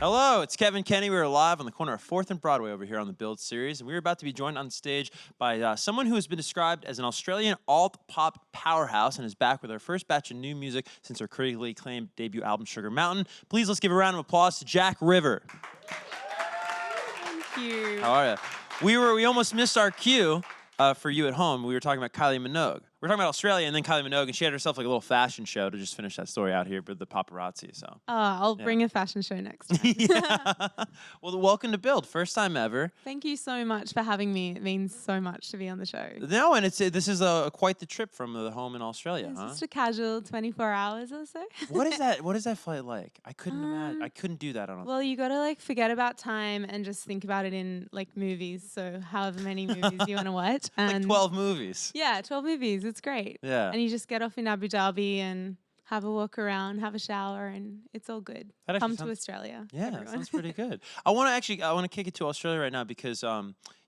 Hello, it's Kevin Kenny. We are live on the corner of 4th and Broadway over here on the Build series. And we're about to be joined on stage by someone who has been described as an Australian alt-pop powerhouse and is back with our first batch of new music since her critically acclaimed debut album, Sugar Mountain. Please, let's give a round of applause to Jack River. Thank you. How are you? We almost missed our cue for you at home. We were talking about Kylie Minogue. We were talking about Australia and then Kylie Minogue, and she had herself like a little fashion show to just finish that story out here with the paparazzi. So. I'll bring a fashion show next time. Yeah. Well, welcome to Build. First time ever. Thank you so much for having me. It means so much to be on the show. No, and this is quite the trip from the home in Australia, It's huh? just a casual 24 hours or so. What is that? What is that flight like? I couldn't imagine. I couldn't do that on a. Well, you gotta like forget about time and just think about it in like movies. So however many movies you want to watch. And like 12 movies. Yeah, 12 movies. It's great. Yeah. And you just get off in Abu Dhabi and have a walk around, have a shower, and it's all good. Come to Australia. Yeah, everyone. that sounds pretty good. I want to kick it to Australia right now because, you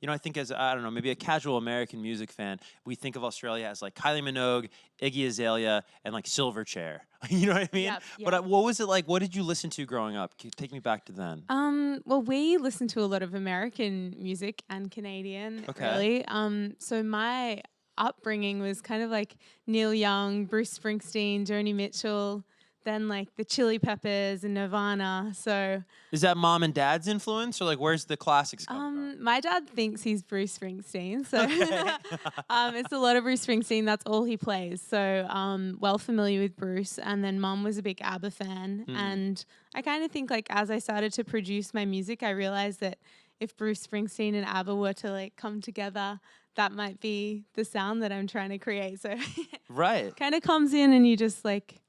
know, I think as, I don't know, maybe a casual American music fan, we think of Australia as like Kylie Minogue, Iggy Azalea, and like Silverchair. You know what I mean? Yep. But what was it like? What did you listen to growing up? Take me back to then. Well, we listen to a lot of American music and Canadian, really. So my upbringing was kind of like Neil Young, Bruce Springsteen, Joni Mitchell, then like the Chili Peppers and Nirvana. So is that mom and dad's influence, or like where's the classics come from? My dad thinks he's Bruce Springsteen, so it's a lot of Bruce Springsteen. That's all he plays. So well familiar with Bruce, and then mom was a big ABBA fan, and I kind of think like as I started to produce my music, I realized that if Bruce Springsteen and ABBA were to like come together, that might be the sound that I'm trying to create. So right, kind of comes in and you just like,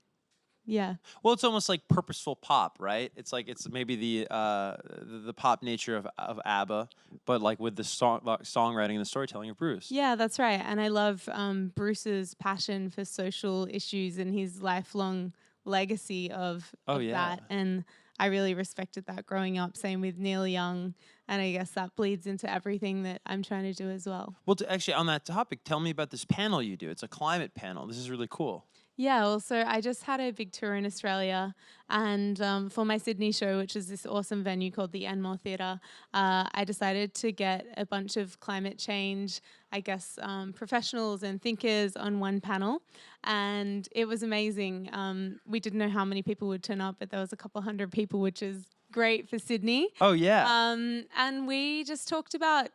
yeah. Well, it's almost like purposeful pop, right? It's like it's maybe the pop nature of ABBA, but like with the songwriting and the storytelling of Bruce. Yeah, that's right. And I love Bruce's passion for social issues and his lifelong legacy of that. And I really respected that growing up. Same with Neil Young. And I guess that bleeds into everything that I'm trying to do as well. Well, actually, on that topic, tell me about this panel you do. It's a climate panel. This is really cool. Yeah, well, so I just had a big tour in Australia, and for my Sydney show, which is this awesome venue called the Enmore Theatre, I decided to get a bunch of climate change, I guess, professionals and thinkers on one panel, and it was amazing. We didn't know how many people would turn up, but there was a couple hundred people, which is great for Sydney. Oh, yeah. And we just talked about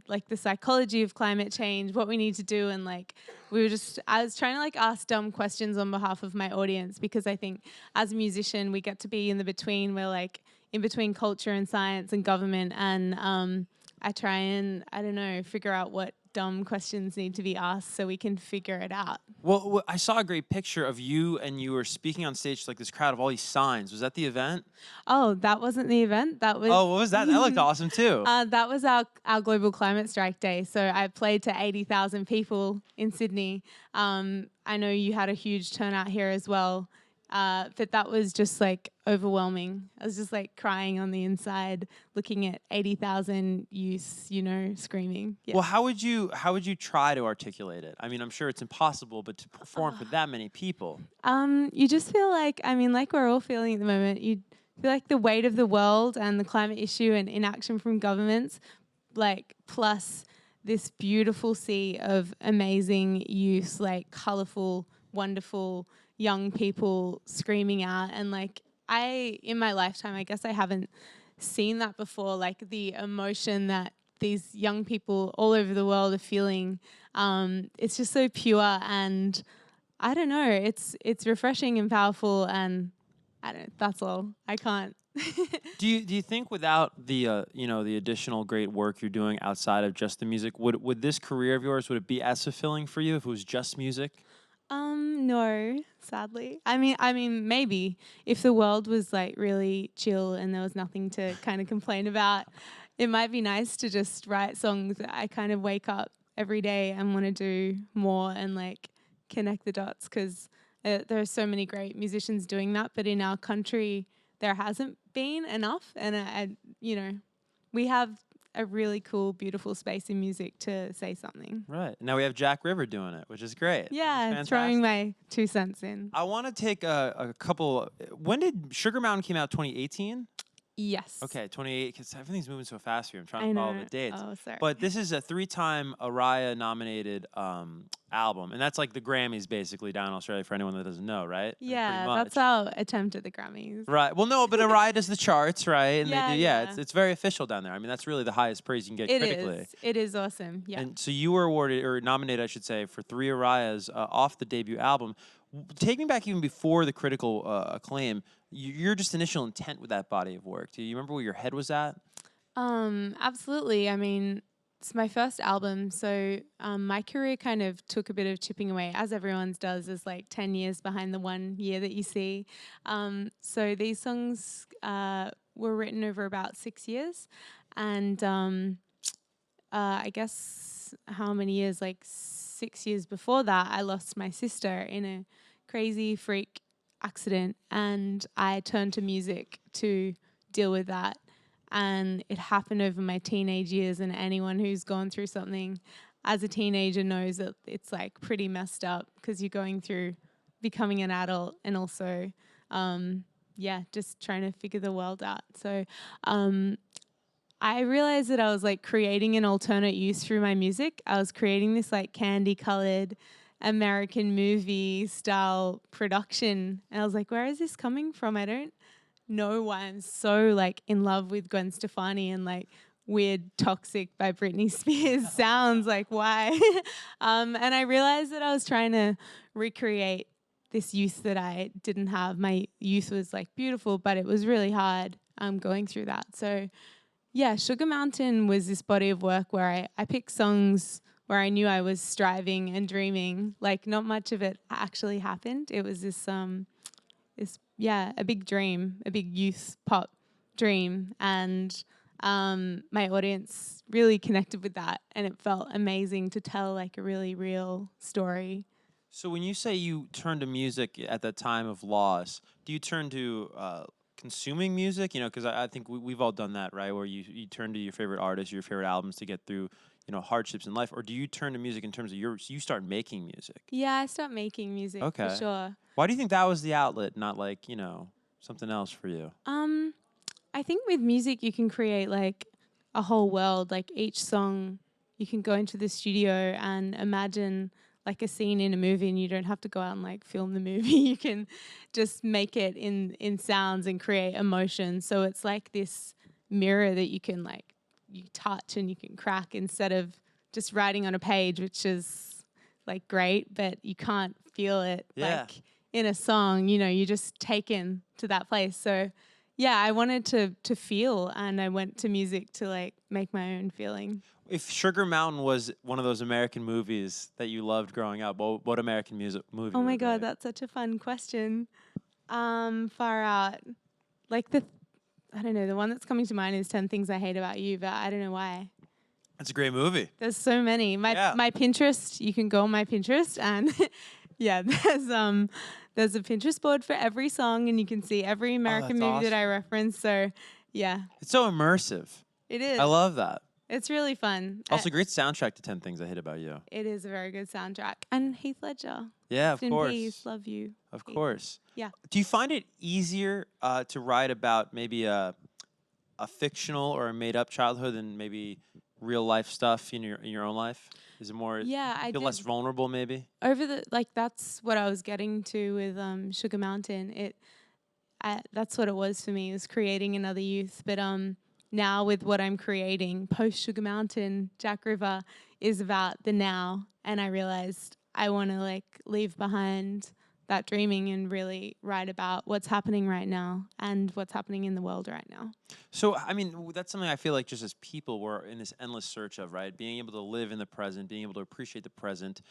like the psychology of climate change, what we need to do, and like I was trying to like ask dumb questions on behalf of my audience, because I think as a musician we get to be in the between. We're like in between culture and science and government, and I try and, I don't know, figure out what dumb questions need to be asked so we can figure it out. Well, I saw a great picture of you, and you were speaking on stage to like this crowd of all these signs. Was that the event? Oh, that wasn't the event. That was. Oh, what was that? That looked awesome too. That was our Global Climate Strike Day. So I played to 80,000 people in Sydney. I know you had a huge turnout here as well. But that was just like overwhelming. I was just like crying on the inside, looking at 80,000 youths, you know, screaming. Yeah. Well, how would you try to articulate it? I mean, I'm sure it's impossible, but to perform for that many people. You just feel like, I mean, like we're all feeling at the moment, you feel like the weight of the world and the climate issue and inaction from governments, like plus this beautiful sea of amazing youths, like colourful, wonderful young people screaming out. And like in my lifetime, I guess I haven't seen that before, like the emotion that these young people all over the world are feeling. It's just so pure, and I don't know, it's refreshing and powerful, and that's all. I can't. Do you think without the the additional great work you're doing outside of just the music, would this career of yours, would it be as fulfilling for you if it was just music? No, sadly. I mean, maybe if the world was like really chill and there was nothing to kind of complain about, it might be nice to just write songs that I kind of wake up every day and want to do more and like connect the dots, because there are so many great musicians doing that, but in our country there hasn't been enough, and we have a really cool, beautiful space in music to say something. Right. Now we have Jack River doing it, which is great. Yeah, throwing my 2 cents in. I want to take a couple. When did Sugar Mountain came out? 2018? Yes. Okay, 28, because everything's moving so fast here. I'm trying I to follow know. the dates. Oh, sorry. But this is a 3-time ARIA-nominated album. And that's like the Grammys, basically, down in Australia, for anyone that doesn't know, right? I mean, pretty Yeah, much. that's our attempt at the Grammys. Right. Well, no, but ARIA does the charts, right? And they do, Yeah. it's very official down there. I mean, that's really the highest praise you can get It critically. is. It is awesome. Yeah. And so you were awarded, or nominated, I should say, for 3 ARIAs off the debut album. Take me back even before the critical acclaim. Your just initial intent with that body of work. Do you remember where your head was at? Absolutely. I mean, it's my first album, so my career kind of took a bit of chipping away, as everyone's does. Is like 10 years behind the 1 year that you see. So these songs were written over about 6 years, and I guess how many years? Like 6 years before that, I lost my sister in a crazy freak accident, and I turned to music to deal with that. And it happened over my teenage years, and anyone who's gone through something as a teenager knows that it's like pretty messed up because you're going through becoming an adult and also just trying to figure the world out. So I realized that I was like creating an alternate use through my music. I was creating this like candy colored American movie style production, and I was like, where is this coming from? I don't know why I'm so like in love with Gwen Stefani and like weird Toxic by Britney Spears sounds. Like, why? And I realized that I was trying to recreate this youth that I didn't have. My youth was like beautiful, but it was really hard going through that. So yeah, Sugar Mountain was this body of work where I picked songs where I knew I was striving and dreaming. Like, not much of it actually happened. It was this a big dream, a big youth pop dream. And my audience really connected with that. And it felt amazing to tell like a really real story. So when you say you turn to music at that time of loss, do you turn to consuming music? You know, because I think we've all done that, right? Where you turn to your favorite artists, your favorite albums to get through, you know, hardships in life. Or do you turn to music in terms of you start making music? Yeah, I start making music for sure. Why do you think that was the outlet, not like, you know, something else for you? I think with music you can create like a whole world. Like each song, you can go into the studio and imagine like a scene in a movie, and you don't have to go out and like film the movie. You can just make it in sounds and create emotion. So it's like this mirror that you can like you touch and you can crack instead of just writing on a page, which is like great, but you can't feel it like in a song. You know, you're just taken to that place. So yeah, I wanted to feel, and I went to music to like make my own feeling. If Sugar Mountain was one of those American movies that you loved growing up, what American movie? Oh my would it God, be? that's such a fun question. Far out. Like I don't know, the one that's coming to mind is 10 Things I Hate About You, but I don't know why. It's a great movie. There's so many. My Pinterest, you can go on my Pinterest and yeah, there's a Pinterest board for every song, and you can see every American movie that I reference. So yeah. It's so immersive. It is. I love that. It's really fun. Also, great soundtrack to 10 Things I Hate About You. It is a very good soundtrack. And Heath Ledger. Yeah, Rest of course. in peace, love you. Of course. Yeah. Do you find it easier to write about maybe a fictional or a made-up childhood than maybe real life stuff in your own life? Is it more? Yeah, I feel did. less vulnerable, maybe. That's what I was getting to with Sugar Mountain. That's what it was for me. It was creating another youth, but now with what I'm creating, post Sugar Mountain, Jack River is about the now, and I realized I want to like leave behind that dreaming and really write about what's happening right now and what's happening in the world right now. So, I mean, that's something I feel like just as people we're in this endless search of, right? Being able to live in the present, being able to appreciate the present.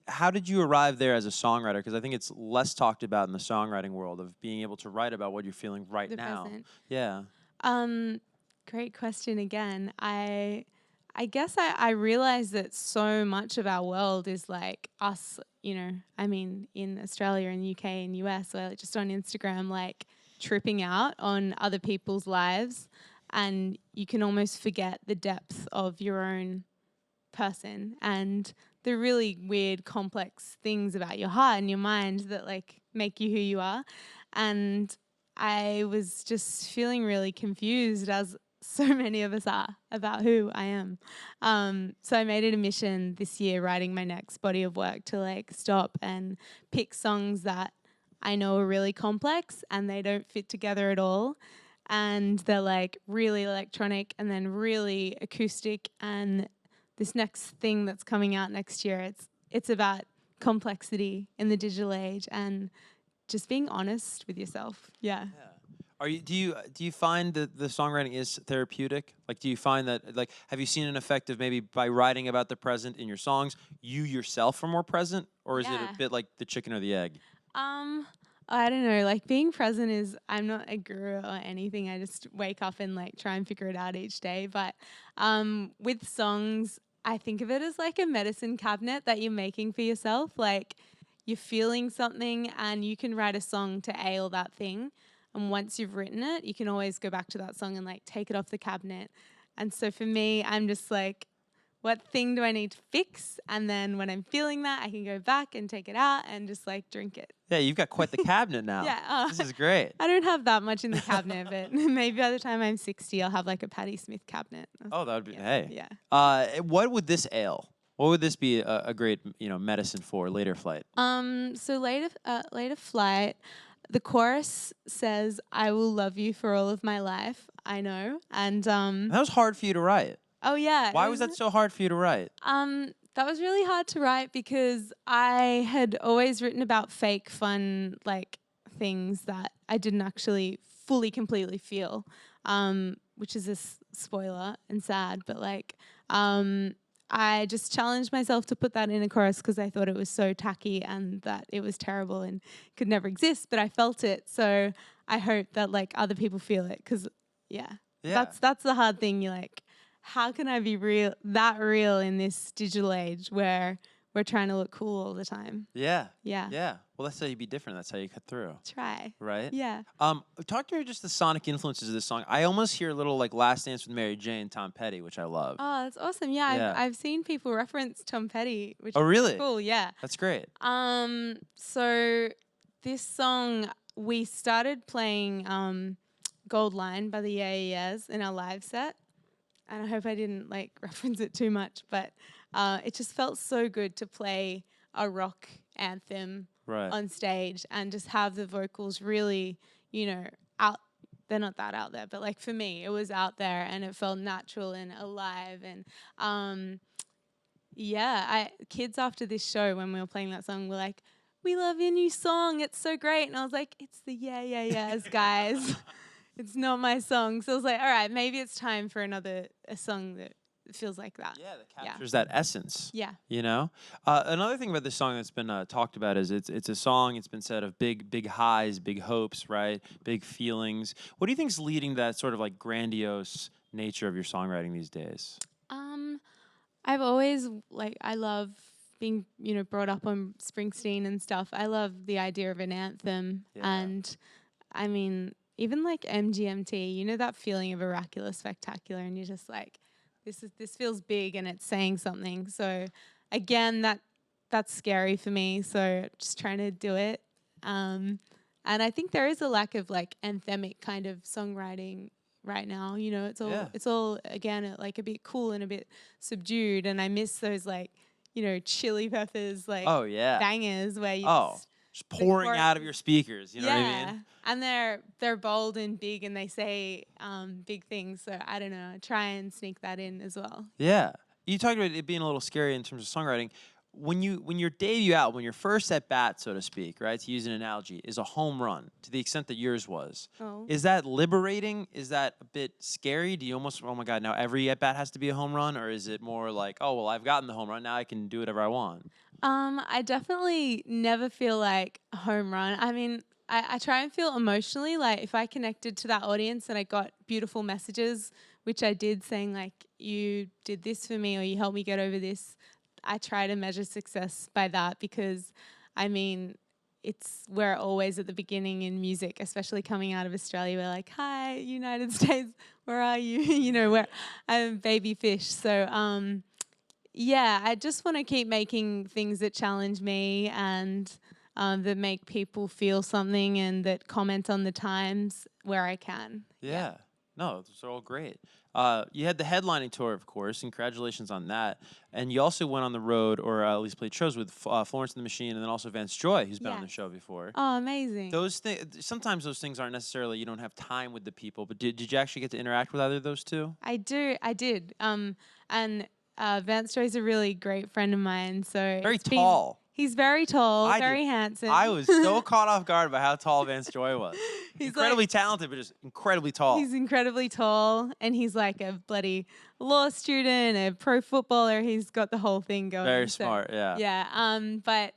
How did you arrive there as a songwriter? Because I think it's less talked about in the songwriting world of being able to write about what you're feeling right now. Present. Yeah. Great question again. I guess I realize that so much of our world is like us, you know, I mean, in Australia and UK and US, we're just on Instagram, like tripping out on other people's lives, and you can almost forget the depth of your own person and the really weird, complex things about your heart and your mind that like make you who you are. And I was just feeling really confused, as so many of us are, about who I am. So I made it a mission this year, writing my next body of work, to like stop and pick songs that I know are really complex and they don't fit together at all. And they're like really electronic and then really acoustic. And this next thing that's coming out next year, it's about complexity in the digital age and just being honest with yourself. Yeah. Do you find that the songwriting is therapeutic? Like, do you find that, like, have you seen an effect of maybe by writing about the present in your songs, you yourself are more present, or is it Yeah. a bit like the chicken or the egg? I don't know. Like being present is, I'm not a guru or anything. I just wake up and like try and figure it out each day. But with songs, I think of it as like a medicine cabinet that you're making for yourself. Like you're feeling something and you can write a song to ail that thing. And once you've written it, you can always go back to that song and like take it off the cabinet. And so for me, I'm just like, what thing do I need to fix? And then when I'm feeling that, I can go back and take it out and just like drink it. Yeah, you've got quite the cabinet now. Yeah. This is great. I don't have that much in the cabinet, but maybe by the time I'm 60, I'll have like a Patti Smith cabinet. Oh, that would be, Yeah. hey. Yeah. What would this ail? What would this be a great, medicine for later flight? So later flight, the chorus says, "I will love you for all of my life." I know. And That was hard for you to write. oh yeah. Why was that so hard for you to write? That was really hard to write because I had always written about fake fun, like things that I didn't actually fully, completely feel, which is a spoiler and sad. But like, I just challenged myself to put that in a chorus because I thought it was so tacky and that it was terrible and could never exist. But I felt it, so I hope that like other people feel it. Because that's the hard thing. You're like, how can I be real in this digital age where we're trying to look cool all the time? Yeah. Yeah. Yeah. Well, that's how you be different. That's how you cut through. Try. Right? Yeah. Talk to me just the sonic influences of this song. I almost hear a little like Last Dance with Mary Jane, Tom Petty, which I love. Oh, that's awesome. Yeah, Yeah. I've seen people reference Tom Petty, which Oh, is really? cool. Yeah. That's great. So this song, we started playing Gold Line by the Yeah in our live set. And I hope I didn't like reference it too much, but it just felt so good to play a rock anthem on stage and just have the vocals really, out. They're not that out there, but like for me, it was out there and it felt natural and alive. And kids after this show, when we were playing that song, were like, "We love your new song. It's so great." And I was like, "It's the Yeah, guys." It's not my song. So I was like, all right, maybe it's time for a song that feels like that. Yeah, that captures that essence. Yeah. Another thing about this song that's been talked about is it's a song, it's been said, of big highs, big hopes, right? Big feelings. What do you think is leading that sort of like grandiose nature of your songwriting these days? I've always I love being, brought up on Springsteen and stuff. I love the idea of an anthem. Yeah. And I mean, even like MGMT, that feeling of oracular spectacular, and you're just like, this feels big and it's saying something. So again, that's scary for me. So just trying to do it. And I think there is a lack of like anthemic kind of songwriting right now. It's all again like a bit cool and a bit subdued. And I miss those like, Chili Peppers like bangers where you just pouring out of your speakers, you know what I mean? And they're bold and big and they say big things. So I don't know, try and sneak that in as well. Yeah. You talked about it being a little scary in terms of songwriting. When your debut album, when your first at bat, so to speak, right, to use an analogy, is a home run to the extent that yours was. Oh. Is that liberating? Is that a bit scary? Do you almost, oh my God, now every at bat has to be a home run? Or is it more like, oh, well, I've gotten the home run, now I can do whatever I want? I definitely never feel like a home run. I mean, I try and feel emotionally, like if I connected to that audience and I got beautiful messages, which I did, saying like, you did this for me or you helped me get over this, I try to measure success by that because, I mean, we're always at the beginning in music, especially coming out of Australia. We're like, hi, United States, where are you? Where I'm baby fish. So, I just want to keep making things that challenge me and that make people feel something and that comment on the times where I can. Yeah. No, those are all great. You had the headlining tour, of course. Congratulations on that. And you also went on the road, or at least played shows with Florence and the Machine, and then also Vance Joy, who's been on the show before. Oh, amazing. Those sometimes those things aren't necessarily, you don't have time with the people, but did you actually get to interact with either of those two? I did. And Vance Joy's a really great friend of mine. So Very tall. He's very tall, very handsome. I was so caught off guard by how tall Vance Joy was. He's incredibly talented, but just incredibly tall. He's incredibly tall, and he's like a bloody law student, a pro footballer. He's got the whole thing going. Very smart, yeah. Yeah, but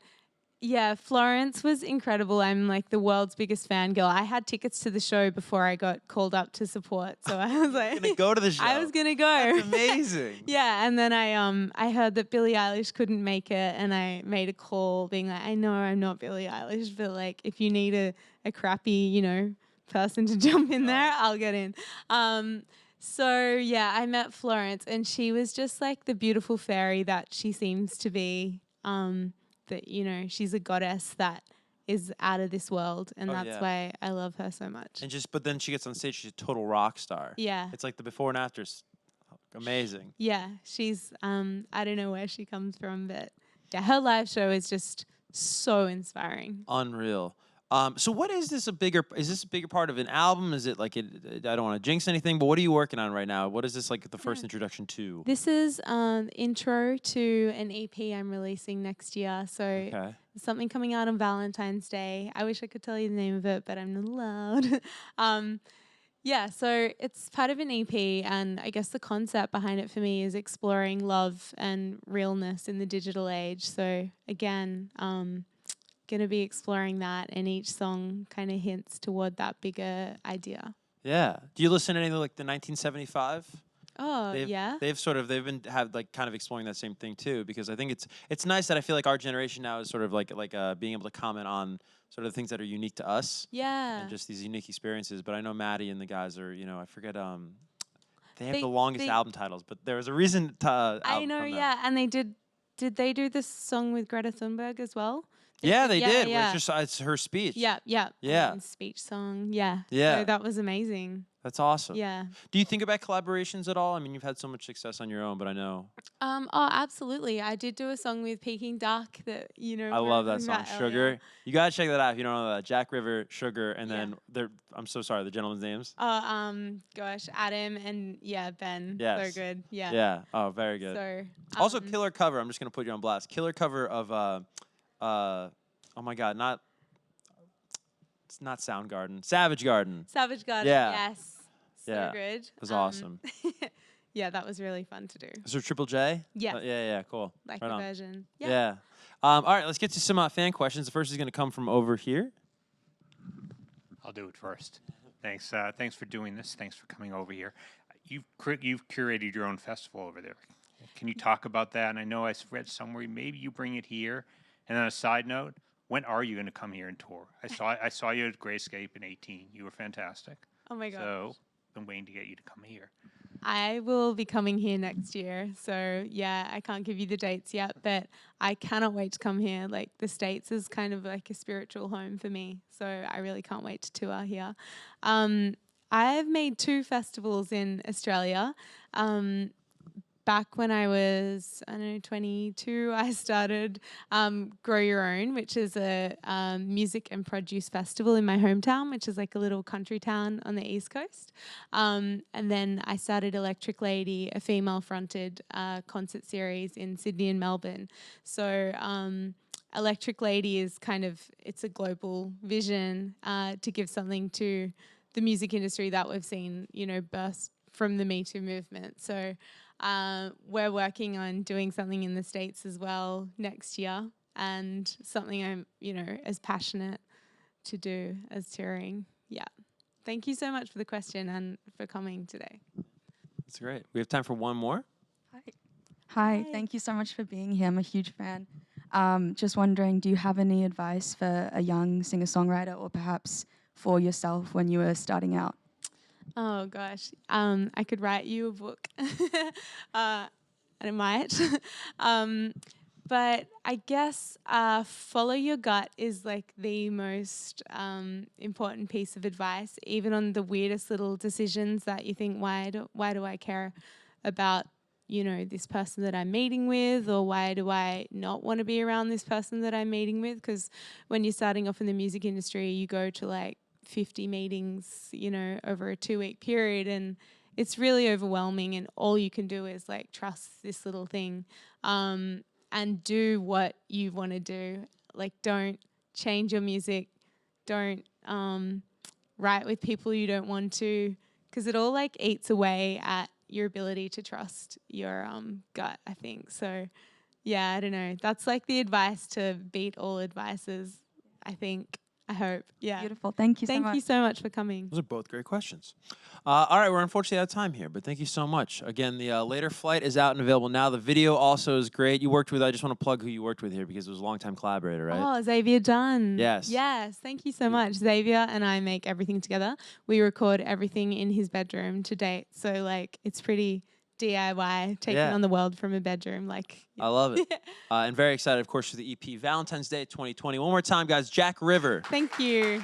yeah, Florence was incredible. I'm like the world's biggest fangirl. I had tickets to the show before I got called up to support, so I was like, gonna go to the show. I was gonna go. That's amazing. Yeah, and then I heard that Billie Eilish couldn't make it, and I made a call being like, I know I'm not Billie Eilish, but like if you need a crappy, person to jump in there, I'll get in. So yeah, I met Florence, and she was just like the beautiful fairy that she seems to be. That she's a goddess that is out of this world, and that's why I love her so much. And but then she gets on stage, she's a total rock star. Yeah, it's like the before and afters, amazing. Yeah, she's I don't know where she comes from, but yeah, her live show is just so inspiring. Unreal. So what is this is this a bigger part of an album? Is it like I don't want to jinx anything, but what are you working on right now? What is this like the first introduction to? This is intro to an EP I'm releasing next year. So there's something coming out on Valentine's Day. I wish I could tell you the name of it, but I'm not allowed. Yeah, so it's part of an EP, and I guess the concept behind it for me is exploring love and realness in the digital age. So again, going to be exploring that, and each song kind of hints toward that bigger idea. Yeah. Do you listen to anything like the 1975? Oh, yeah. They've been kind of exploring that same thing too, because I think it's nice that I feel like our generation now is sort of like being able to comment on sort of the things that are unique to us. Yeah. And just these unique experiences. But I know Maddie and the guys are, I forget they have the longest album titles, but there was a reason to I know, yeah. And they did they do this song with Greta Thunberg as well? They did. Yeah. It's her speech. Yeah. Speech song. Yeah. So that was amazing. That's awesome. Yeah. Do you think about collaborations at all? I mean, you've had so much success on your own, but I know. Oh, absolutely. I did do a song with Peking Duck that, I love that song, Sugar. You gotta check that out if you don't know that. Jack River, Sugar, and then I'm so sorry, the gentleman's names. Gosh, Adam and Ben. Yes. So good. Yeah. Yeah. Oh, very good. So also, killer cover. I'm just gonna put you on blast. Killer cover of oh my God, it's not Soundgarden. Savage Garden. Savage Garden. Yeah. Yes. So good. It was awesome. Yeah, that was really fun to do. Is there Triple J? Yeah. Yeah, cool. Like the version. Yeah. All right, let's get to some fan questions. The first is going to come from over here. I'll do it first. Thanks. Thanks for doing this. Thanks for coming over here. You've curated your own festival over there. Can you talk about that? And I know I read somewhere maybe you bring it here. And on a side note, when are you going to come here and tour? I saw you at Grayscape in 2018. You were fantastic. Oh my gosh. So I'm waiting to get you to come here. I will be coming here next year. So yeah, I can't give you the dates yet, but I cannot wait to come here. Like the States is kind of like a spiritual home for me. So I really can't wait to tour here. I've made 2 festivals in Australia. Back when I was, 22, I started Grow Your Own, which is a music and produce festival in my hometown, which is like a little country town on the East Coast. And then I started Electric Lady, a female-fronted concert series in Sydney and Melbourne. So Electric Lady is it's a global vision to give something to the music industry that we've seen, burst from the Me Too movement. So we're working on doing something in the States as well next year, and something I'm, as passionate to do as touring. Yeah. Thank you so much for the question and for coming today. That's great. We have time for one more. Hi. Thank you so much for being here. I'm a huge fan. Just wondering, do you have any advice for a young singer-songwriter, or perhaps for yourself when you were starting out? Oh gosh, I could write you a book, and I might. But I guess follow your gut is like the most important piece of advice, even on the weirdest little decisions that you think, why do I care about, you know, this person that I'm meeting with, or why do I not want to be around this person that I'm meeting with? Because when you're starting off in the music industry, you go to like 50 meetings, you know, over a 2-week period, and it's really overwhelming, and all you can do is like trust this little thing. And do what you want to do. Like, don't change your music. Don't write with people you don't want to, because it all like eats away at your ability to trust your gut, I think. So, yeah, I don't know. That's like the advice to beat all advices, I think. I hope. Yeah. Beautiful. Thank you so much. Thank you so much for coming. Those are both great questions. All right, we're unfortunately out of time here, but thank you so much. Again, the later flight is out and available now. The video also is great. You worked with, I just want to plug who you worked with here because it was a longtime collaborator, right? Oh, Xavier Dunn. Yes. Yes. Thank you so much. Xavier and I make everything together. We record everything in his bedroom to date. So, like, it's pretty DIY, taking on the world from a bedroom. Like, I love it. And very excited, of course, for the EP Valentine's Day 2020. One more time, guys. Jack River. Thank you.